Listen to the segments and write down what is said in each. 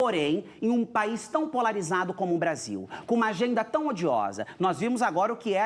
Porém, em um país tão polarizado como o Brasil, com uma agenda tão odiosa, nós vimos agora o que é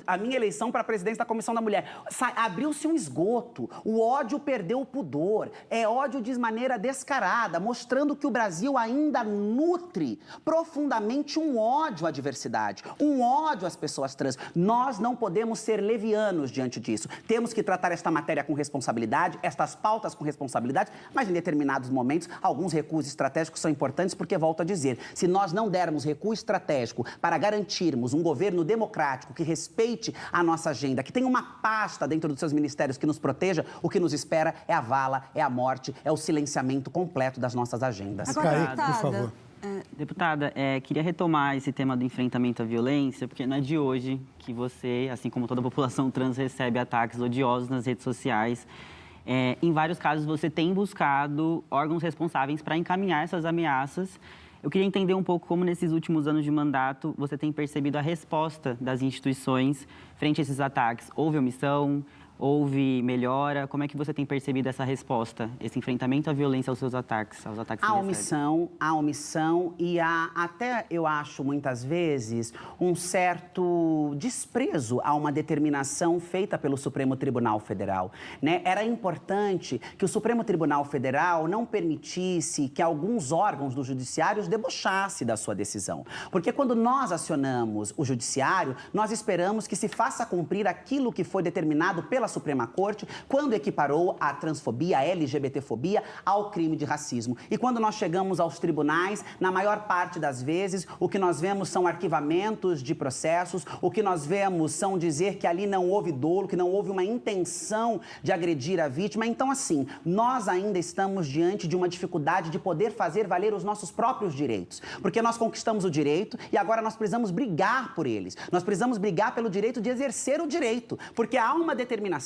a minha eleição para a presidência da Comissão da Mulher. Abriu-se um esgoto, o ódio perdeu o pudor, é ódio de maneira descarada, mostrando que o Brasil ainda nutre profundamente um ódio à diversidade, um ódio às pessoas trans. Nós não podemos ser levianos diante disso. Temos que tratar esta matéria com responsabilidade, estas pautas com responsabilidade, mas em determinados momentos, alguns recuos estratégicos são importantes porque, volto a dizer, se nós não dermos recuo estratégico para garantirmos um governo democrático que respeite a nossa agenda, que tenha uma pasta dentro dos seus ministérios que nos proteja, o que nos espera é a vala, é a morte, é o silenciamento completo das nossas agendas. Agora, por favor. Deputada, queria retomar esse tema do enfrentamento à violência, porque não é de hoje que você, assim como toda a população trans, recebe ataques odiosos nas redes sociais. Em vários casos, você tem buscado órgãos responsáveis para encaminhar essas ameaças. Eu queria entender um pouco como, nesses últimos anos de mandato, você tem percebido a resposta das instituições frente a esses ataques. Houve omissão? Houve melhora? Como é que você tem percebido essa resposta, esse enfrentamento à violência aos seus ataques, aos ataques que há omissão e há até, eu acho, muitas vezes, um certo desprezo a uma determinação feita pelo Supremo Tribunal Federal, né? Era importante que o Supremo Tribunal Federal não permitisse que alguns órgãos do judiciário debochassem da sua decisão. Porque quando nós acionamos o judiciário, nós esperamos que se faça cumprir aquilo que foi determinado pela Suprema Corte, quando equiparou a transfobia, a LGBTfobia ao crime de racismo. E quando nós chegamos aos tribunais, na maior parte das vezes, o que nós vemos são arquivamentos de processos, o que nós vemos são dizer que ali não houve dolo, que não houve uma intenção de agredir a vítima. Então, assim, nós ainda estamos diante de uma dificuldade de poder fazer valer os nossos próprios direitos, porque nós conquistamos o direito e agora nós precisamos brigar por eles. Nós precisamos brigar pelo direito de exercer o direito, porque há uma determinação.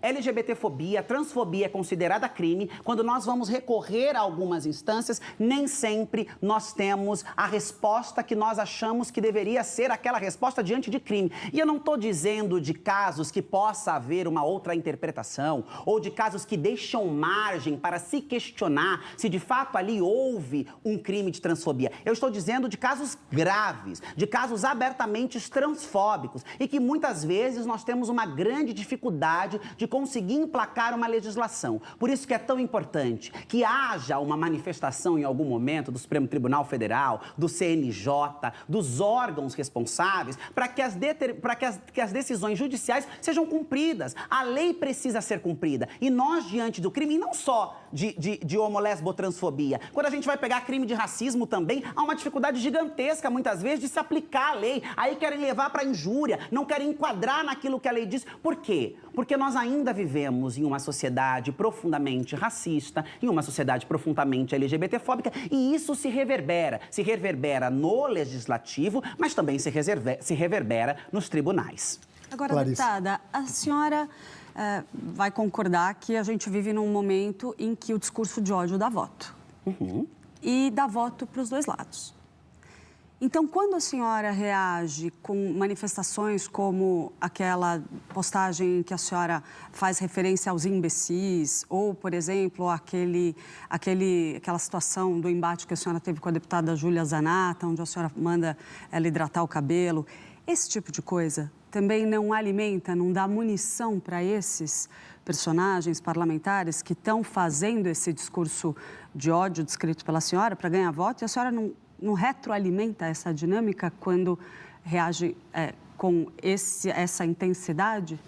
LGBTfobia, transfobia é considerada crime. Quando nós vamos recorrer a algumas instâncias, nem sempre nós temos a resposta que nós achamos que deveria ser aquela resposta diante de crime. E eu não estou dizendo de casos que possa haver uma outra interpretação ou de casos que deixam margem para se questionar se de fato ali houve um crime de transfobia. Eu estou dizendo de casos graves, de casos abertamente transfóbicos e que muitas vezes nós temos uma grande dificuldade de conseguir emplacar uma legislação. Por isso que é tão importante que haja uma manifestação em algum momento do Supremo Tribunal Federal, do CNJ, dos órgãos responsáveis, para que as decisões judiciais sejam cumpridas. A lei precisa ser cumprida. E nós, diante do crime, e não só de homo-lesbo-transfobia, quando a gente vai pegar crime de racismo também, há uma dificuldade gigantesca, muitas vezes, de se aplicar a lei. Aí querem levar para injúria, não querem enquadrar naquilo que a lei diz. Por quê? Porque nós ainda vivemos em uma sociedade profundamente racista, em uma sociedade profundamente LGBTfóbica, e isso se reverbera no legislativo, mas também se reverbera nos tribunais. Agora, Clarice. deputada, a senhora vai concordar que a gente vive num momento em que o discurso de ódio dá voto. E dá voto para os dois lados. Então, quando a senhora reage com manifestações como aquela postagem que a senhora faz referência aos imbecis, ou, por exemplo, aquela situação do embate que a senhora teve com a deputada Júlia Zanatta, onde a senhora manda ela hidratar o cabelo, esse tipo de coisa também não alimenta, não dá munição para esses personagens parlamentares que estão fazendo esse discurso de ódio descrito pela senhora para ganhar voto, e a senhora não retroalimenta essa dinâmica quando reage com essa intensidade?